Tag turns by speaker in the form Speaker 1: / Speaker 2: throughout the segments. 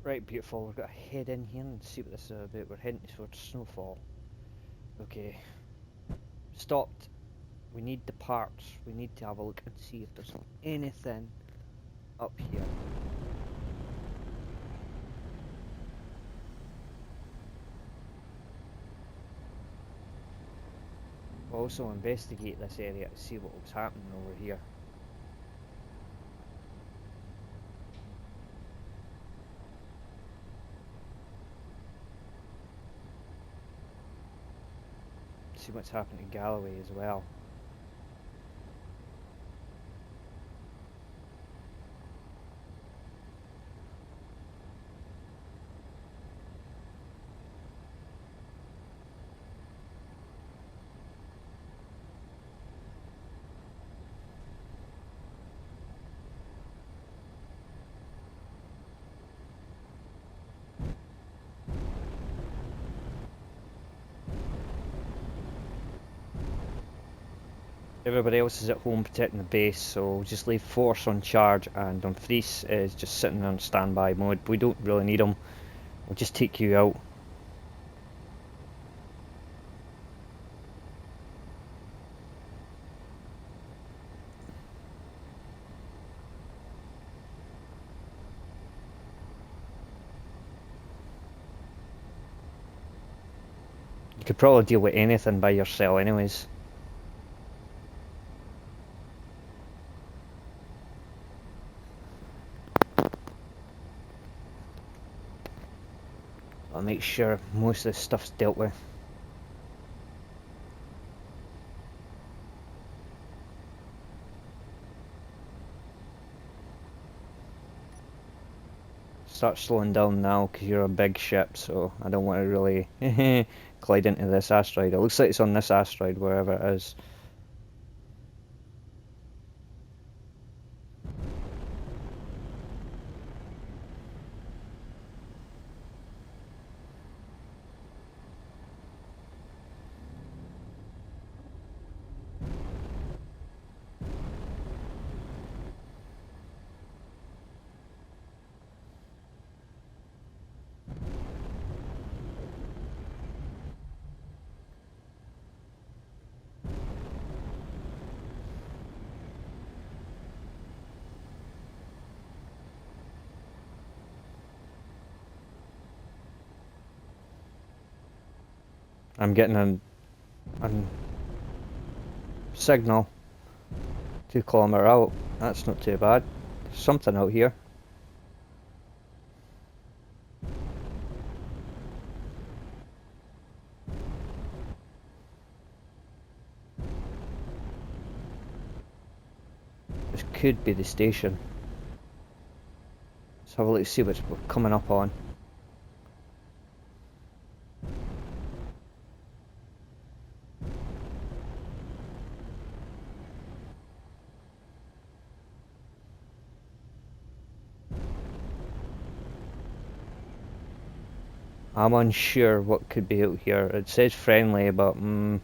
Speaker 1: Right, beautiful. We've got to head in here and see what this is about. We're heading towards Snowfall. Okay. Stopped. We need the parts. We need to have a look and see if there's anything up here. We'll also investigate this area to see what was happening over here. See what's happening to Galloway as well. Everybody else is at home protecting the base, so we'll just leave Force on charge, and Dumfries is just sitting on standby mode. We don't really need him. We'll just take you out. You could probably deal with anything by yourself anyways. I'll make sure most of this stuff's dealt with. Start slowing down now because you're a big ship, so I don't want to really collide into this asteroid. It looks like it's on this asteroid, wherever it is. I'm getting a signal 2 kilometer out. That's not too bad. There's something out here. This could be the station. Let's have a look, see what we're coming up on. I'm unsure what could be out here. It says friendly, but the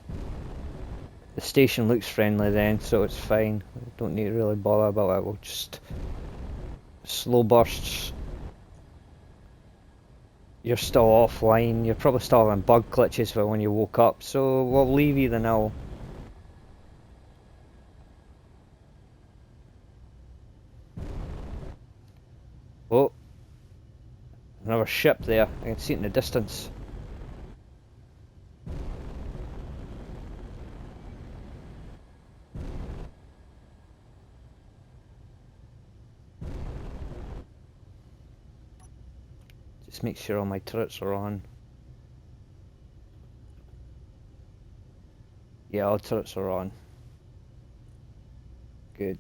Speaker 1: station looks friendly then, so it's fine. We don't need to really bother about it. We'll just slow bursts. You're still offline. You're probably still having bug glitches for when you woke up, so we'll leave you the now. Oh, another ship there. I can see it in the distance. Just make sure all my turrets are on. Yeah, all turrets are on. Good.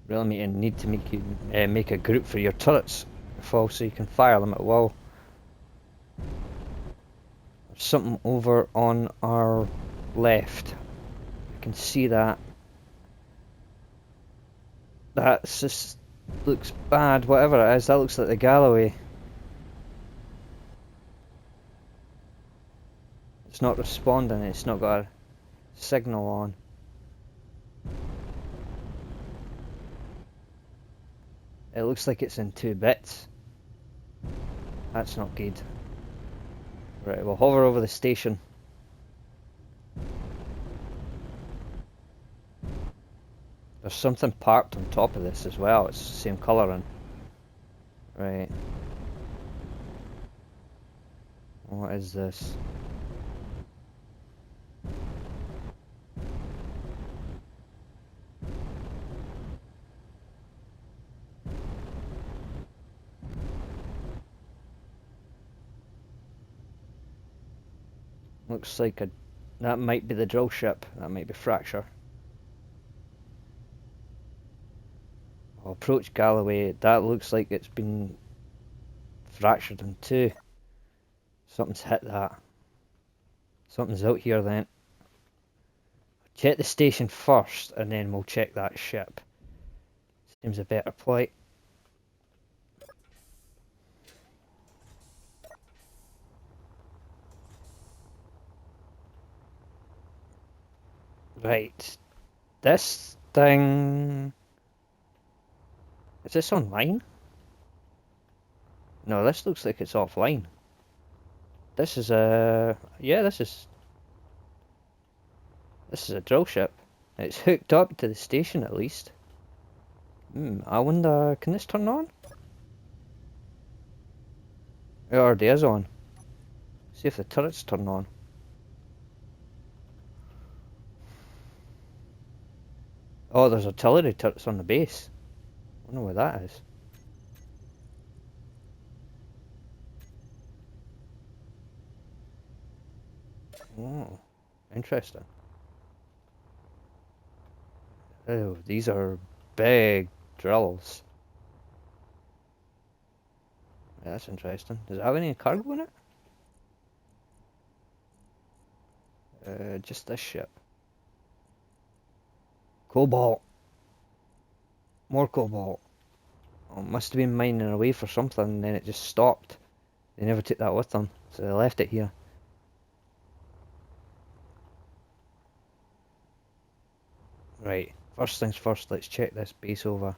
Speaker 1: Really need to make you make a group for your turrets, fall, so you can fire them at will. There's something over on our left. I can see that. That just looks bad. Whatever it is, that looks like the Galloway. It's not responding, it's not got a signal on. It looks like it's in 2 bits. That's not good. Right, we'll hover over the station. There's something parked on top of this as well. It's the same colouring. Right. What is this? Looks like a... That might be the drill ship. That might be Fracture. I'll approach Galloway. That looks like it's been fractured in 2. Something's hit that. Something's out here then. Check the station first and then we'll check that ship. Seems a better play. Right. This thing... Is this online? No, this looks like it's offline. This is a... Yeah, this is a drill ship. It's hooked up to the station at least. I wonder... Can this turn on? It already is on. See if the turrets turn on. Oh, there's artillery turrets on the base. I wonder where that is. Oh, interesting. Oh, these are big drills. Yeah, that's interesting. Does it have any cargo in it? Just this ship. Cobalt. More cobalt. Oh, must have been mining away for something, and then it just stopped. They never took that with them, so they left it here. Right, first things first, let's check this base over.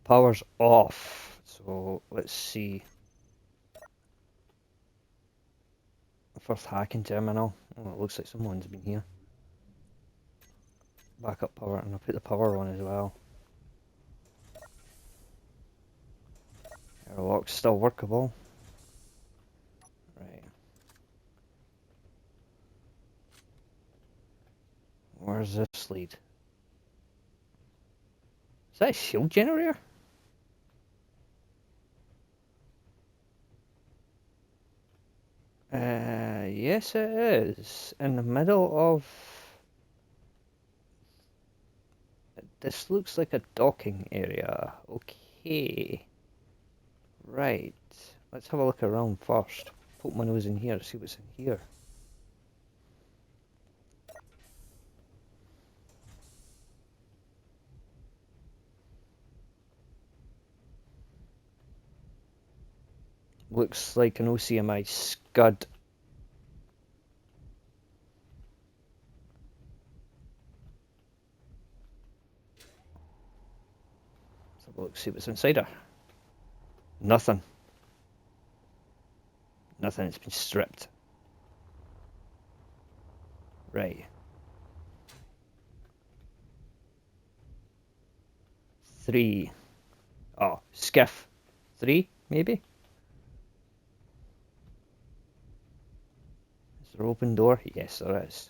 Speaker 1: Power's off, so let's see. First hacking terminal. Oh, it looks like someone's been here. Backup power, and I'll put the power on as well. Airlock's still workable. Right. Where's this lead? Is that a shield generator? Yes it is. In the middle of... This looks like a docking area. Okay. Right. Let's have a look around first. Poke my nose in here, see what's in here. Looks like an OCMI scud. Let's have a look, see what's inside her. Nothing. Nothing, it's been stripped. Right. 3. Oh, skiff. 3, maybe? Is there an open door? Yes, there is.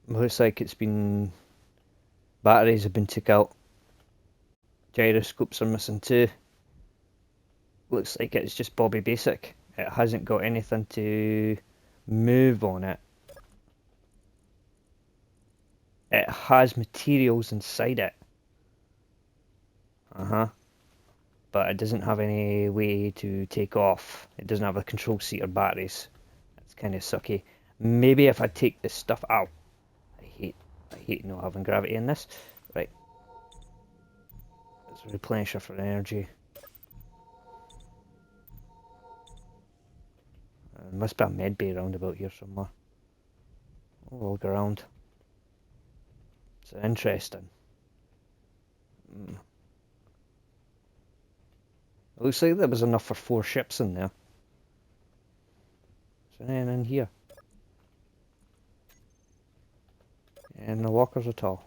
Speaker 1: Looks like it's been... Batteries have been took out. Gyroscopes are missing too. Looks like it's just Bobby Basic. It hasn't got anything to move on it. It has materials inside it. But it doesn't have any way to take off. It doesn't have a control seat or batteries. That's kind of sucky. Maybe if I take this stuff out. I hate not having gravity in this. Right. Let's replenish her for energy. There must be a med bay round about here somewhere. We'll look around. It's interesting. It looks like there was enough for 4 ships in there. Is there anything in here? In the lockers at all?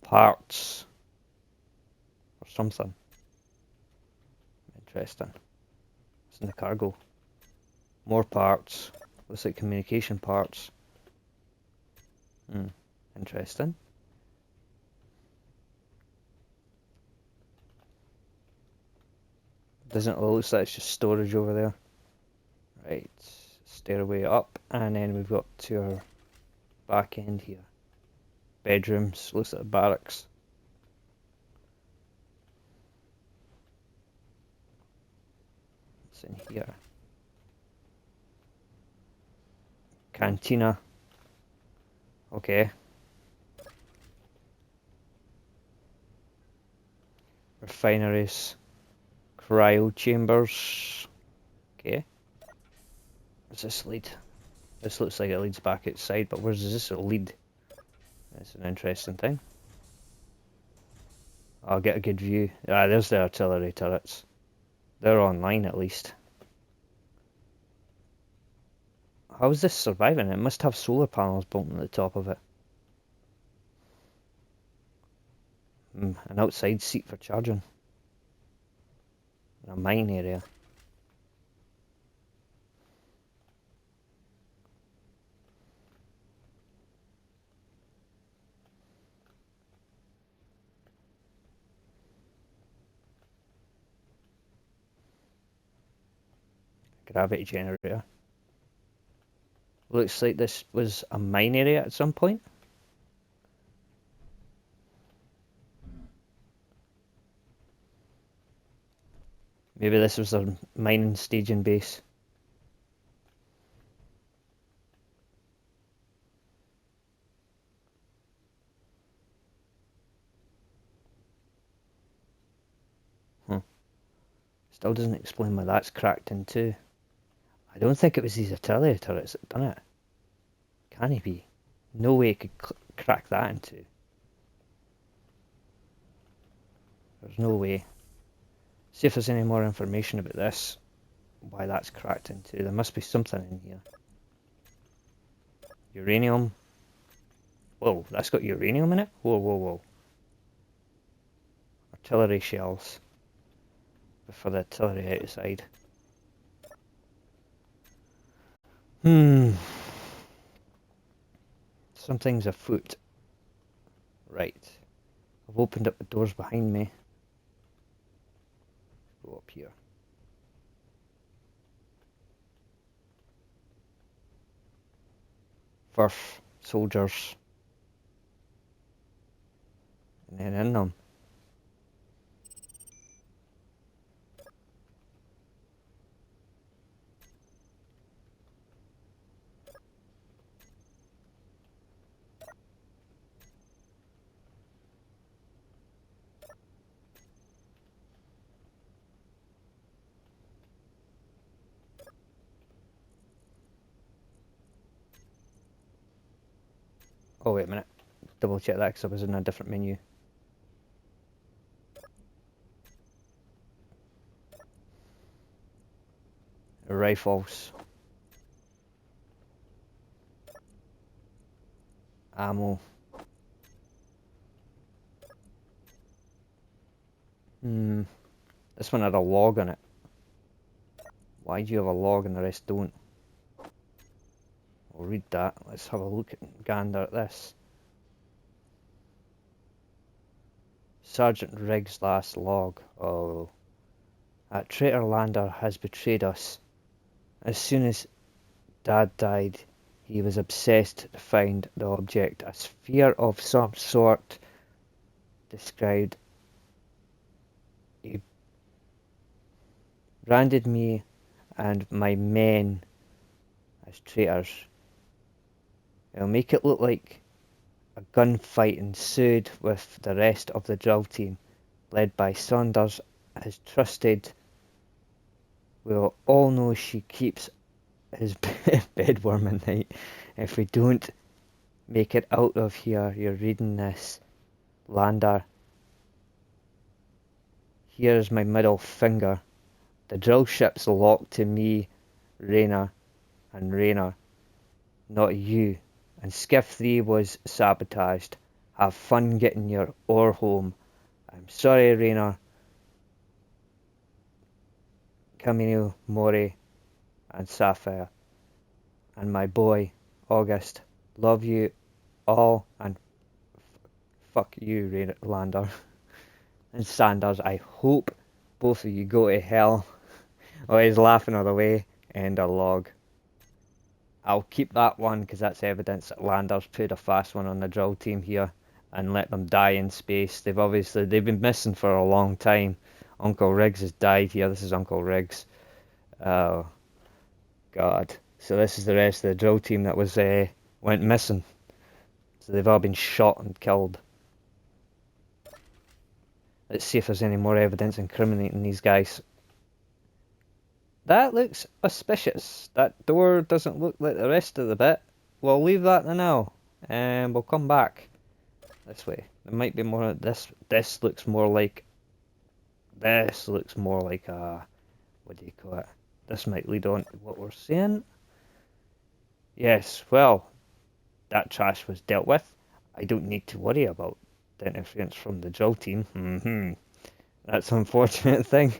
Speaker 1: Parts. Or something. Interesting. What's in the cargo? More parts. Looks like communication parts. Interesting. Doesn't look like it's just storage over there. Right, stairway up, and then we've got to our back end here. Bedrooms, looks like barracks. What's in here? Cantina. Okay. Refineries. Cryo chambers. Okay. What's this lead? This looks like it leads back outside, but where does this lead? That's an interesting thing. I'll get a good view. Ah, there's the artillery turrets. They're online at least. How is this surviving? It must have solar panels built on the top of it. An outside seat for charging. In a mine area. Gravity generator. Looks like this was a mine area at some point. Maybe this was a mining staging base. Still doesn't explain why that's cracked in two. I don't think it was these artillery turrets that done it. Can he be? No way he could crack that in two. There's no way. See if there's any more information about this. Why that's cracked in two. There must be something in here. Uranium. Whoa, that's got uranium in it? Whoa, whoa, whoa. Artillery shells. For the artillery outside. Something's afoot. Right. I've opened up the doors behind me. Go up here. First, soldiers. And then in them. Oh, wait a minute. Double check that because I was in a different menu. Rifles. Ammo. This one had a log on it. Why do you have a log and the rest don't? We'll read that. Let's have a look at gander at this. Sergeant Riggs' last log. Oh. That traitor lander has betrayed us. As soon as Dad died, he was obsessed to find the object. A sphere of some sort described. He branded me and my men as traitors. It'll make it look like a gunfight ensued with the rest of the drill team, led by Saunders, his trusted. We'll all know she keeps his bed warm at night. If we don't make it out of here, you're reading this, Lander. Here's my middle finger. The drill ship's locked to me, Rayner, and Rayner, not you. And Skiff 3 was sabotaged. Have fun getting your ore home. I'm sorry, Rayner. Camino, Mori, and Sapphire. And my boy, August. Love you all, and fuck you, Lander. And Sanders, I hope both of you go to hell. Oh, he's laughing all the way. End of log. I'll keep that one because that's evidence that Landers put a fast one on the drill team here and let them die in space. They've been missing for a long time. Uncle Riggs has died here. This is Uncle Riggs. Oh God. So this is the rest of the drill team that was went missing. So they've all been shot and killed. Let's see if there's any more evidence incriminating these guys. That looks auspicious. That door doesn't look like the rest of the bit. We'll leave that now, and we'll come back this way. There might be more of this. This looks more like a, what do you call it? This might lead on to what we're saying. Yes, well, that trash was dealt with. I don't need to worry about the interference from the drill team. That's an unfortunate thing.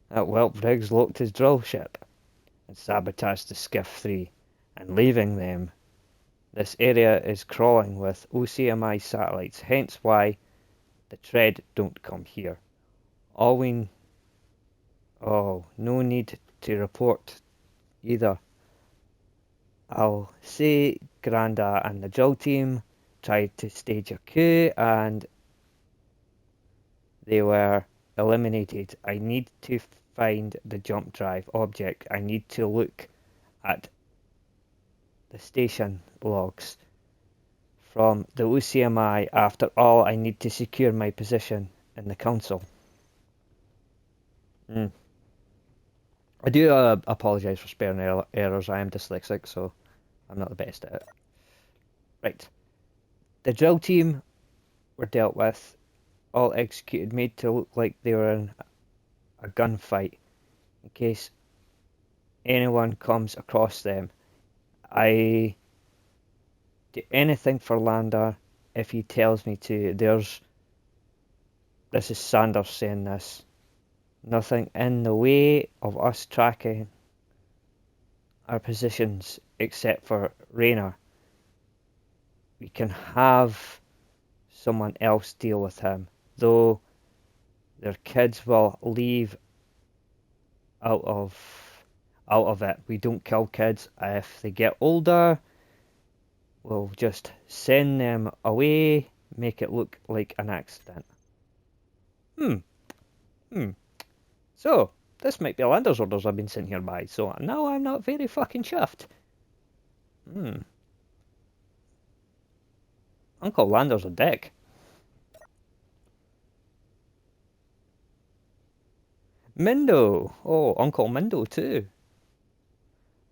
Speaker 1: That whelp Riggs locked his drill ship and sabotaged the Skiff 3, and leaving them. This area is crawling with OCMI satellites, hence why the Tread don't come here. No need to report either. I'll say Granda and the drill team tried to stage a coup and they were eliminated. I need to find the jump drive object. I need to look at the station logs from the OCMI. After all, I need to secure my position in the council. I do apologise for spelling errors. I am dyslexic, so I'm not the best at it. Right. The drill team were dealt with, all executed, made to look like they were in a gunfight. In case anyone comes across them, I do anything for Lander if he tells me to. This is Sanders saying this. Nothing in the way of us tracking our positions except for Rayner. We can have someone else deal with him, though their kids will leave out of it. We don't kill kids. If they get older, we'll just send them away, make it look like an accident. So, this might be Lander's orders I've been sent here by, so now I'm not very fucking chuffed. Uncle Lander's a dick. Mindo! Oh, Uncle Mindo too.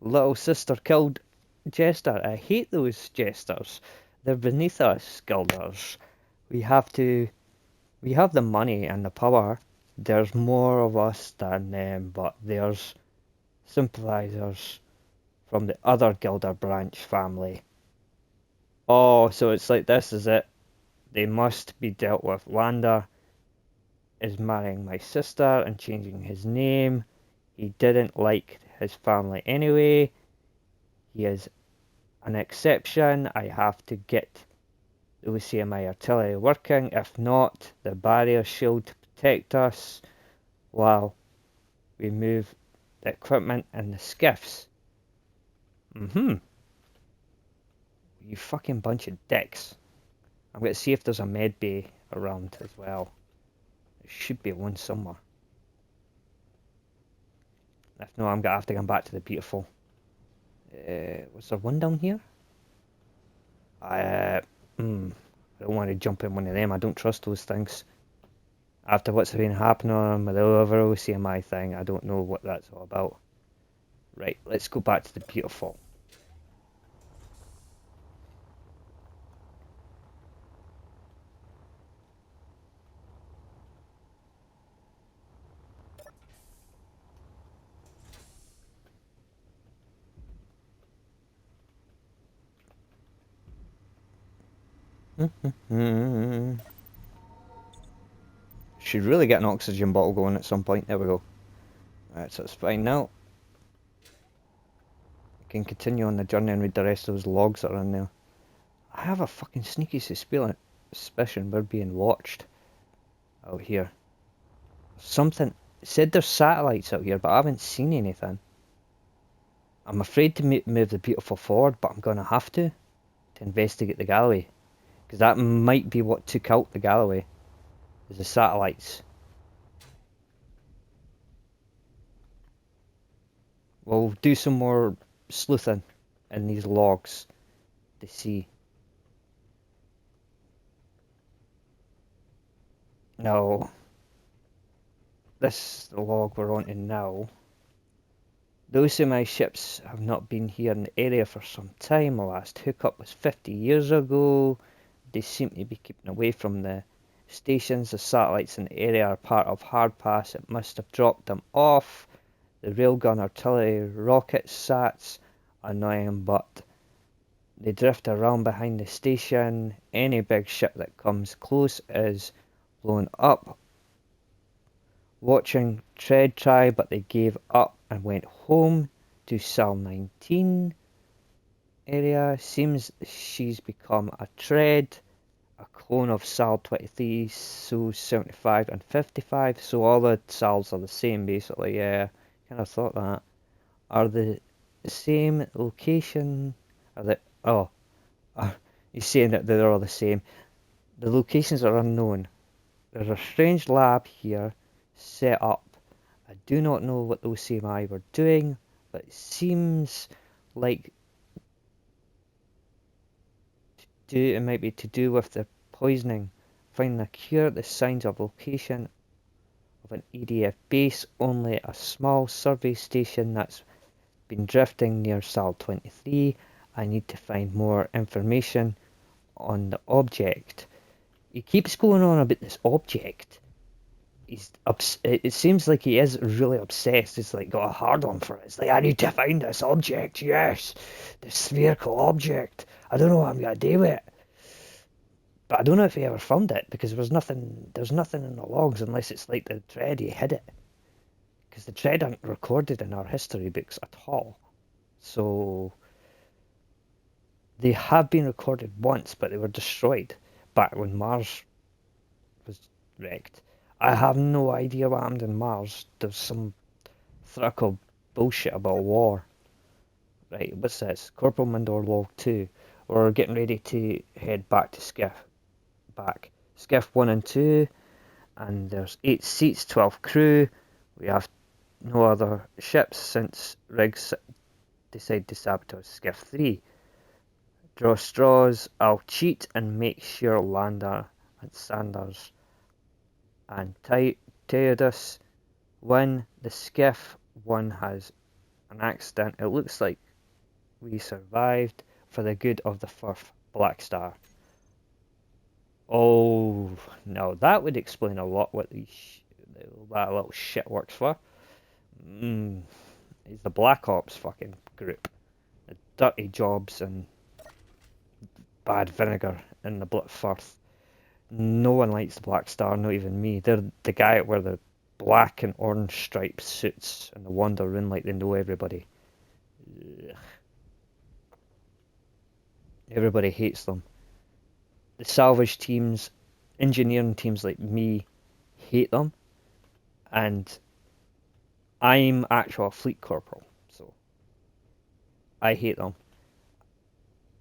Speaker 1: Little sister killed Jester. I hate those jesters. They're beneath us, Guilders. We have the money and the power. There's more of us than them, but there's sympathizers from the other Gilder branch family. Oh, so it's like this, is it? They must be dealt with. Lander is marrying my sister and changing his name. He didn't like his family anyway. He is an exception. I have to get the OCMI artillery working. If not, the barrier shield to protect us while we move the equipment and the skiffs. You fucking bunch of dicks. I'm going to see if there's a med bay around as well. There should be one somewhere. If not, I'm going to have to come back to the beautiful. Was there one down here? I don't want to jump in one of them. I don't trust those things. After what's been happening with the overall CMI thing, I don't know what that's all about. Right, let's go back to the beautiful. Should really get an oxygen bottle going at some point. There we go. Right, so it's fine now. We can continue on the journey and read the rest of those logs that are in there. I have a fucking sneaky suspicion we're being watched out here. Something said there's satellites out here, but I haven't seen anything. I'm afraid to move the beautiful forward, but I'm gonna have to investigate the Galloway, because that might be what took out the Galloway, is the satellites. We'll do some more sleuthing in these logs to see. Now, this log we're on to now. Those of my ships have not been here in the area for some time. The last hookup was 50 years ago. They seem to be keeping away from the stations. The satellites in the area are part of hard pass. It must have dropped them off. The railgun artillery rocket sats, annoying, but they drift around behind the station. Any big ship that comes close is blown up. Watching Tread try, but they gave up and went home to Sal 19 area. Seems she's become a Tread, a clone of Sal 23, so 75 and 55. So all the Sals are the same, basically. Yeah, kind of thought that. Are the same location? Are they? Oh, he's saying that they're all the same. The locations are unknown. There's a strange lab here set up. I do not know what those CMI were doing, but it seems like it might be to do with the poisoning. Finding a cure, the signs of location of an EDF base, only a small survey station that's been drifting near Sal 23. I need to find more information on the object. He keeps going on about this object. It seems like he is really obsessed. He's like got a hard on for it. It's like, I need to find this object, yes. This spherical object. I don't know what I'm gonna do with it. But I don't know if he ever found it, because there's nothing in the logs unless it's like the Tread, he hid it. Because the Tread aren't recorded in our history books at all. So they have been recorded once, but they were destroyed back when Mars was wrecked. I have no idea what happened in Mars. There's some thrickle bullshit about war. Right, what's this? Corporal Mindor Log 2. We're getting ready to head back to Skiff. Skiff 1 and 2. And there's 8 seats, 12 crew. We have no other ships since Riggs decided to sabotage Skiff 3. Draw straws. I'll cheat and make sure Lander and Sanders and Teodos win. The Skiff 1 has an accident. It looks like we survived for the good of the Firth Black Star. Oh, no, that would explain a lot what that little shit works for. It's the Black Ops fucking group. The dirty jobs and bad vinegar in the Firth. No one likes the Black Star, not even me. They're the guy that wear the black and orange striped suits and the wander around like they know everybody. Ugh. Everybody hates them. The salvage teams, engineering teams like me, hate them. And I'm actually a fleet corporal, so I hate them.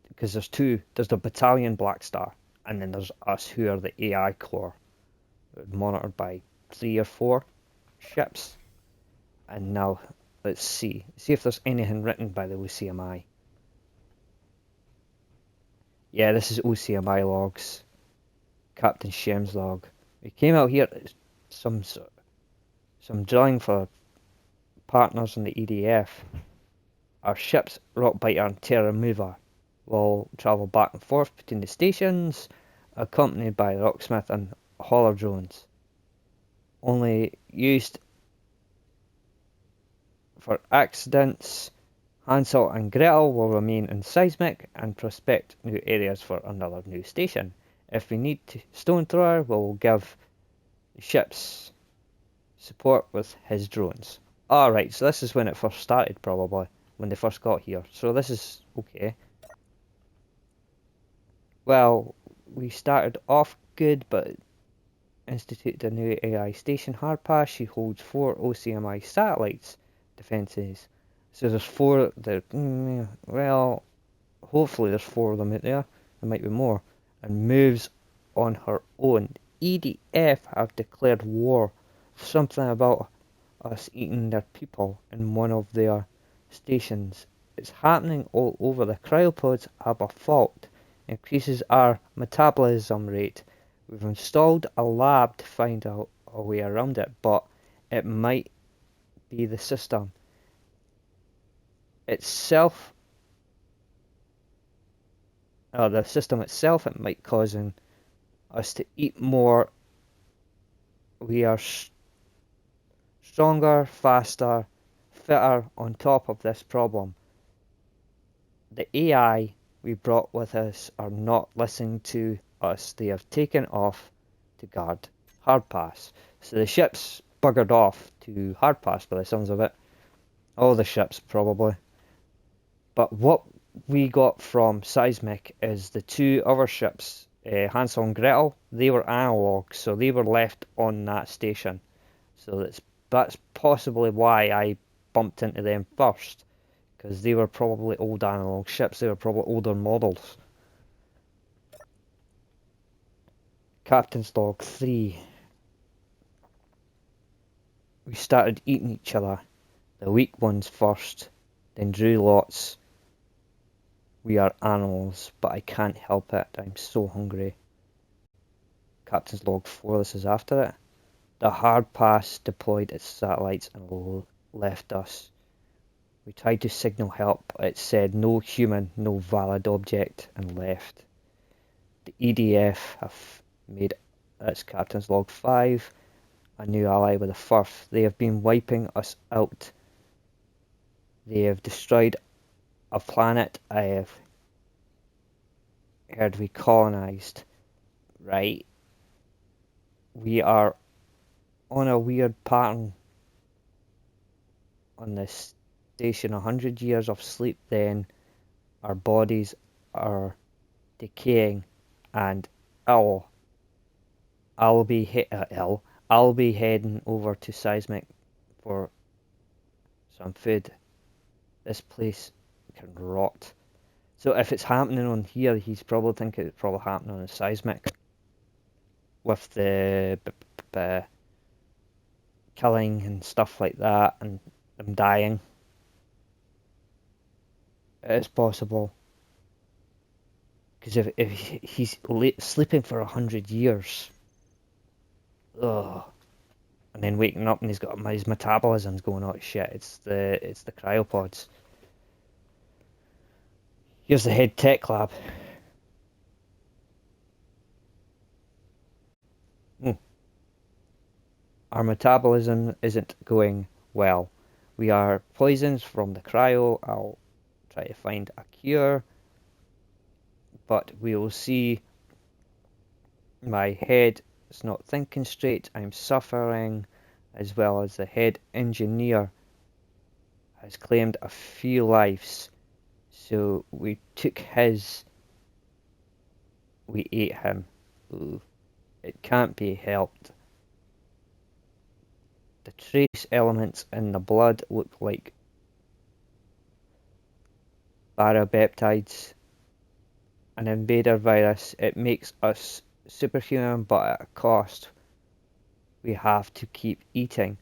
Speaker 1: Because there's the battalion Black Star, and then there's us who are the AI Corps, monitored by 3 or 4 ships. And now Let's see. See if there's anything written by the OCMI. Yeah, this is OCMI logs. Captain Shem's log. We came out here some drilling for partners in the EDF. Our ships, Rockbiter and Terra Mover, will travel back and forth between the stations, accompanied by the Rocksmith and hauler drones. Only used for accidents, Hansel and Gretel will remain in seismic and prospect new areas for another new station. If we need to stone thrower, we'll give the ships support with his drones. Alright, so this is when it first started, probably, when they first got here. So this is okay. Well, we started off good, but instituted a new AI station, Hardpass. She holds 4 OCMI satellites defences. So there's 4 there. Well, hopefully there's 4 of them out there. There might be more. And moves on her own. EDF have declared war. Something about us eating their people in one of their stations. It's happening all over. The cryopods have a fault. Increases our metabolism rate. We've installed a lab to find out a way around it, but it might be the system itself. The system itself, it might causing us to eat more. We are stronger, faster, fitter on top of this problem. The AI we brought with us are not listening to us. They have taken off to guard Hardpass. So the ships buggered off to Hardpass by the sounds of it. All the ships, probably. But what we got from seismic is the 2 other ships, Hansel and Gretel. They were analog, so they were left on that station. So that's possibly why I bumped into them first, because they were probably old analog ships. They were probably older models. Captain's log 3. We started eating each other. The weak ones first, then drew lots. We are animals, but I can't help it. I'm so hungry. Captain's log 4, this is after it. The Hardpass deployed its satellites and left us. We tried to signal help. It said no human, no valid object, and left. The EDF have made, that's Captain's log 5, a new ally with a Firth. They have been wiping us out. They have destroyed a planet I have heard we colonized. Right. We are on a weird pattern on this station. 100 years of sleep, then our bodies are decaying, and I'll be heading over to seismic for some food. This place can rot. So if it's happening on here, he's probably thinking it's probably happening on the seismic with the killing and stuff like that, and them dying. It's possible, because if he's sleeping for 100 years, ugh, and then waking up and he's got his metabolism's going out of shit. It's the cryopods. Here's the head tech lab. Our metabolism isn't going well. We are poisoned from the cryo. I'll try to find a cure, but we will see. My head is not thinking straight. I'm suffering, as well as the head engineer has claimed a few lives. So we took his. We ate him. Ooh, it can't be helped. The trace elements in the blood look like parapeptides. An invader virus. It makes us superhuman, but at a cost. We have to keep eating.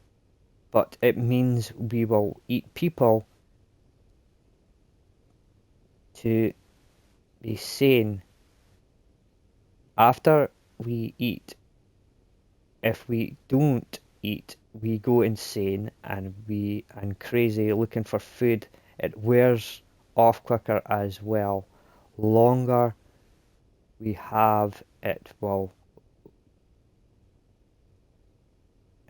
Speaker 1: but it means we will eat people to be sane. After we eat, if we don't eat, we go insane and crazy looking for food. It wears off quicker as well. Longer we have it will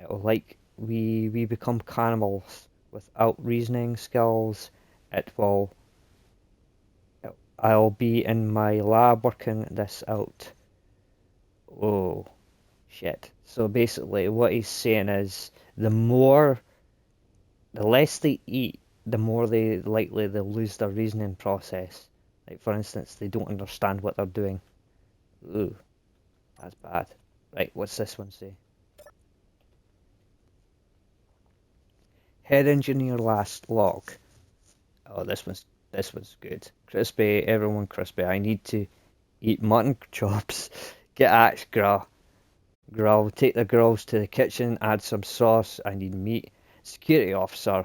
Speaker 1: like we become cannibals without reasoning skills. It will I'll be in my lab working this out. Oh shit. So basically what he's saying is the less they eat, the more likely they'll lose their reasoning process. Like for instance, they don't understand what they're doing. Ooh, that's bad. Right, what's this one say? Head engineer last log. Oh, this one's good. Crispy, everyone crispy. I need to eat mutton chops. Get axe grill. Take the grills to the kitchen. Add some sauce. I need meat. Security officer.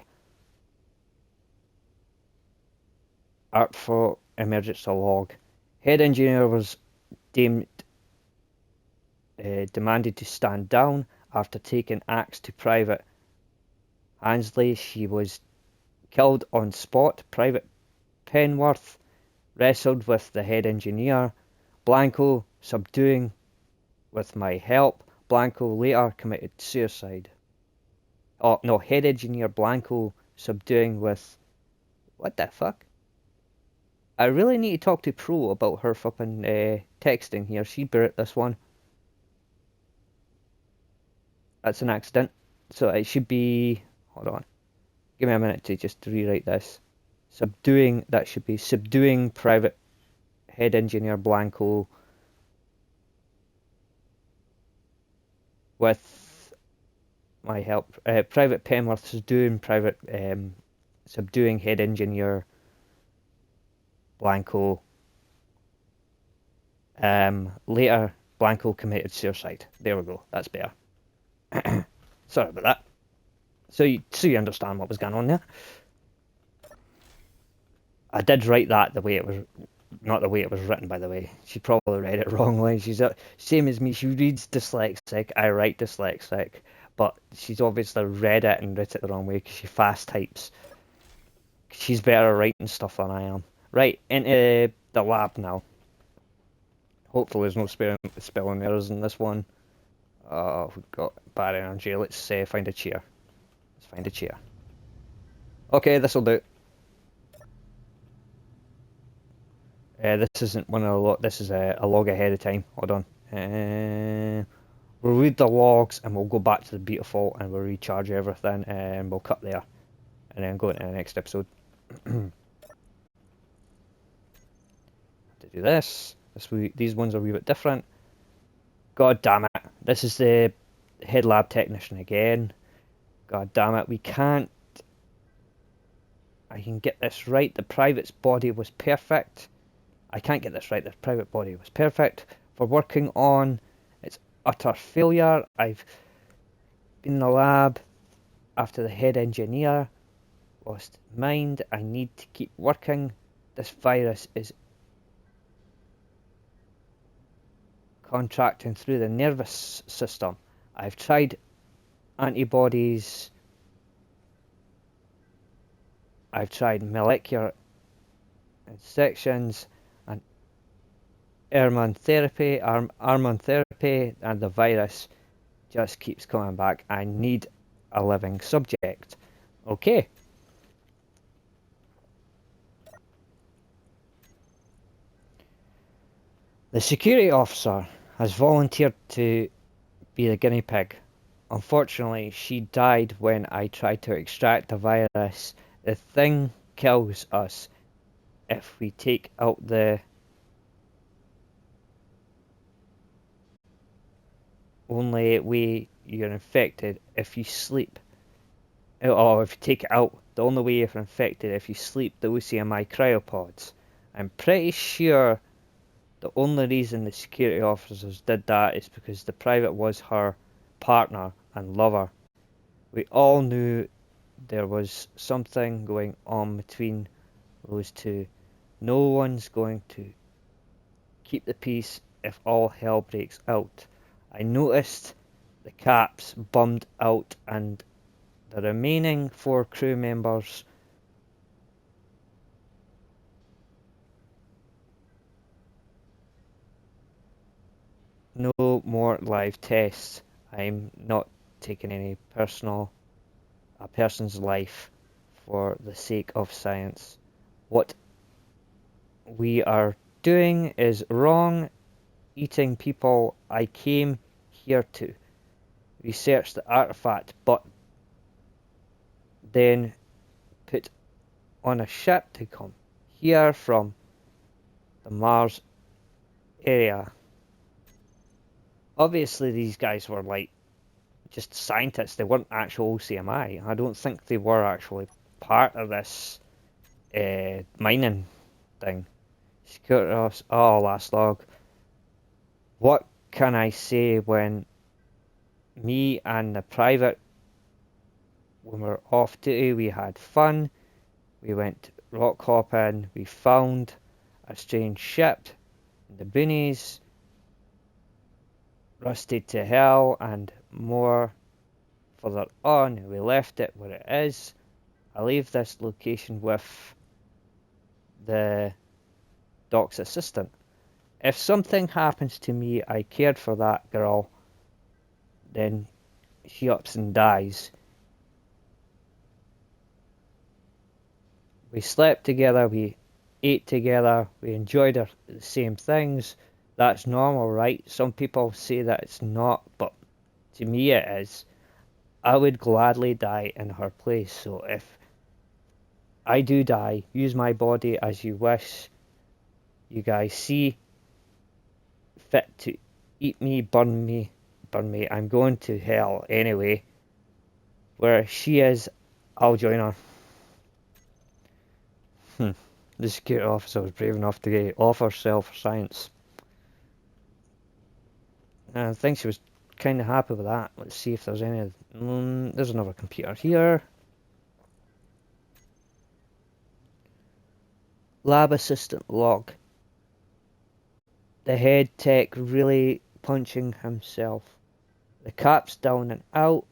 Speaker 1: Art for emergency log. Head engineer was deemed demanded to stand down after taking axe to Private Ansley. She was killed on spot. Private Penworth wrestled with the head engineer. Blanco subduing with my help. Blanco later committed suicide. Oh no, head engineer Blanco subduing with... What the fuck? I really need to talk to Pro about her fucking texting here. She burnt this one. That's an accident. So it should be... Hold on. Give me a minute to just rewrite this. Subduing, that should be subduing Private Head Engineer Blanco with my help. Private Penworth subduing Head Engineer Blanco. Later, Blanco committed suicide. There we go. That's better. Sorry about that. So you understand what was going on there. I did write that the way it was, not the way it was written, by the way. She probably read it wrongly. She's same as me. She reads dyslexic. I write dyslexic, but she's obviously read it and wrote it the wrong way because she fast types. She's better at writing stuff than I am. Right, into the lab now. Hopefully there's no spelling errors in this one. We've got bad energy. Let's find a chair. Let's find a chair. Okay, this'll do. This isn't one of the log. This is a log ahead of time. Hold on. We'll read the logs and we'll go back to the beta fault and we'll recharge everything and we'll cut there and then go into the next episode. To do this, these ones are a wee bit different. God damn it! This is the head lab technician again. God damn it! We can't. I can get this right. The private's body was perfect. I can't get this right. The private body was perfect for working on. It's utter failure. I've been in the lab after the head engineer lost mind. I need to keep working. This virus is contracting through the nervous system. I've tried antibodies. I've tried molecular injections and hormone therapy, and the virus just keeps coming back. I need a living subject. Okay. The security officer has volunteered to be the guinea pig. Unfortunately, she died when I tried to extract the virus. The thing kills us if we take out the only way you're infected if you sleep. Or if you take it out, the only way you're infected if you sleep the OCMI cryopods. I'm pretty sure the only reason the security officers did that is because the private was her partner and lover. We all knew there was something going on between those two. No one's going to keep the peace if all hell breaks out. I noticed the caps bummed out and the remaining 4 crew members no more live tests. I'm not taking any a person's life for the sake of science. What we are doing is wrong, eating people. I came here to research the artifact, but then put on a ship to come here from the Mars area. Obviously, these guys were like just scientists. They weren't actual OCMI. I don't think they were actually part of this mining thing. Security officer. Oh, last log. What can I say when me and the private, when we were off duty, we had fun. We went rock hopping. We found a strange ship in the boonies, rusted to hell, and more further on. We left it where it is. I leave this location with the doc's assistant. If something happens to me, I cared for that girl, then she ups and dies. We slept together, we ate together, we enjoyed the same things. That's normal, right? Some people say that it's not, but to me it is. I would gladly die in her place, so if I do die, use my body as you wish. You guys see fit to eat me, burn me. I'm going to hell anyway. Where she is, I'll join her. The security officer was brave enough to offer herself for science. And I think she was kind of happy with that. Let's see if there's any. There's another computer here. Lab assistant log. The head tech really punching himself. The cap's down and out,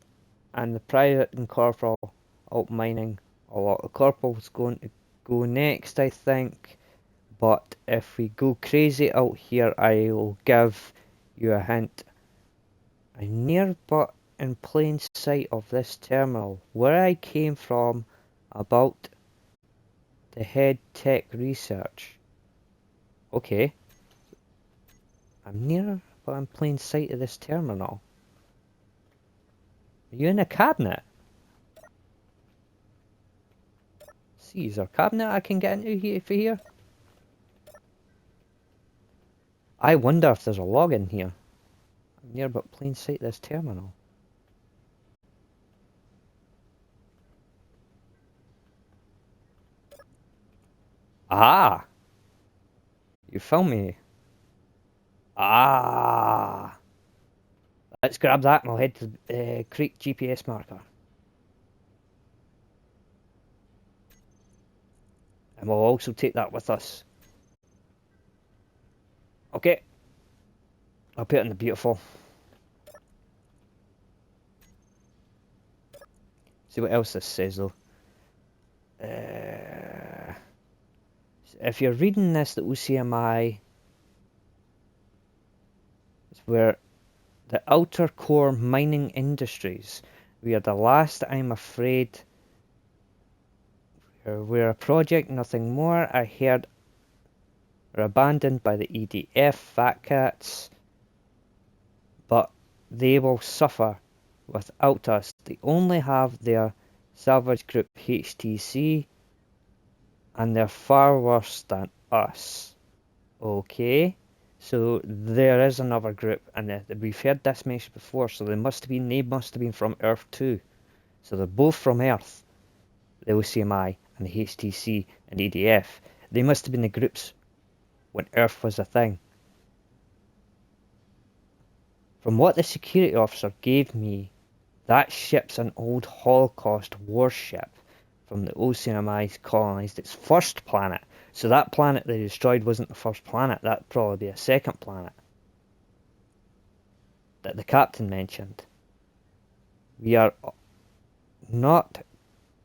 Speaker 1: and the private and corporal out mining a lot. The corporal's going to go next, I think. But if we go crazy out here, I will give you a hint. I'm near but in plain sight of this terminal. Where I came from about the head tech research. Okay. I'm near but in plain sight of this terminal. Are you in a cabinet? See, is there a cabinet I can get into here for here? I wonder if there's a log in here. I'm near but plain sight of this terminal. Ah! You found me. Ah! Let's grab that and I'll head to the Creek GPS marker. And we'll also take that with us. Okay. I'll put it in the beautiful. See what else this says though. If you're reading this, the OCMI is where the outer core mining industries. We are the last, I'm afraid. We're a project, nothing more. I heard we're abandoned by the EDF, fat cats. But they will suffer without us. They only have their salvage group HTC, and they're far worse than us. Okay, so there is another group, and we've heard this mentioned before, so they must have been from Earth too. So they're both from Earth, the OCMI and the HTC and EDF. They must have been the groups when Earth was a thing. From what the security officer gave me, That ship's an old Holocaust warship from the OCMI colonized its first planet. So that planet they destroyed wasn't the first planet. That'd probably be a second planet that the captain mentioned. We are not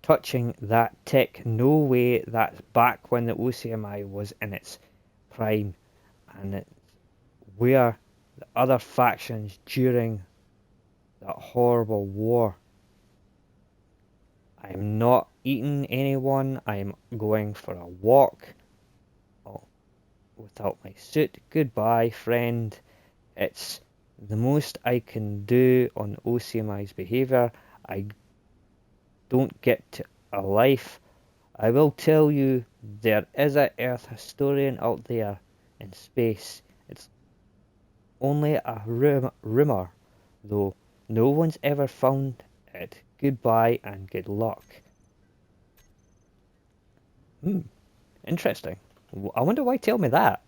Speaker 1: touching that tech. No way. That's back when the OCMI was in its prime, and it's where the other factions during that horrible war. I am not eating anyone. I am going for a walk. Oh, without my suit. Goodbye, friend. It's the most I can do on OCMI's behaviour. I don't get a life. I will tell you, there is a Earth historian out there in space. It's only a rumour, though. No one's ever found it. Goodbye and good luck. Interesting. I wonder why tell me that.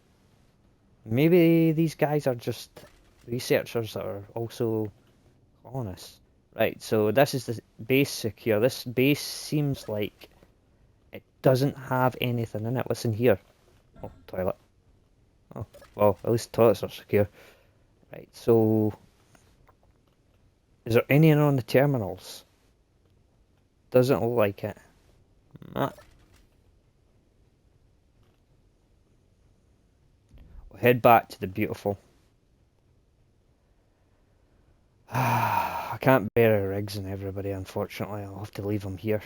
Speaker 1: Maybe these guys are just researchers that are also colonists. Right, so this is the base secure. This base seems like it doesn't have anything in it. What's in here? Oh, toilet. Oh, well, at least toilets are secure. Right, so is there anyone on the terminals? Doesn't look like it. Nah. We'll head back to the beautiful. I can't bear Riggs and everybody, unfortunately. I'll have to leave them here.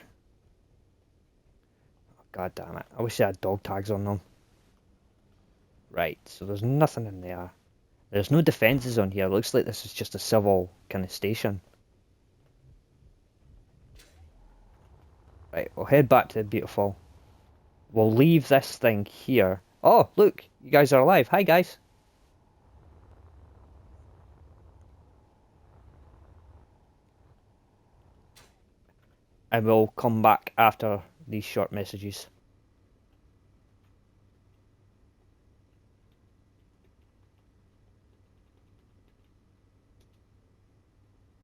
Speaker 1: Oh, God damn it. I wish they had dog tags on them. Right, so there's nothing in there. There's no defences on here. It looks like this is just a civil kind of station. Right, we'll head back to the beautiful. We'll leave this thing here. Oh, look, you guys are alive. Hi, guys. And we'll come back after these short messages.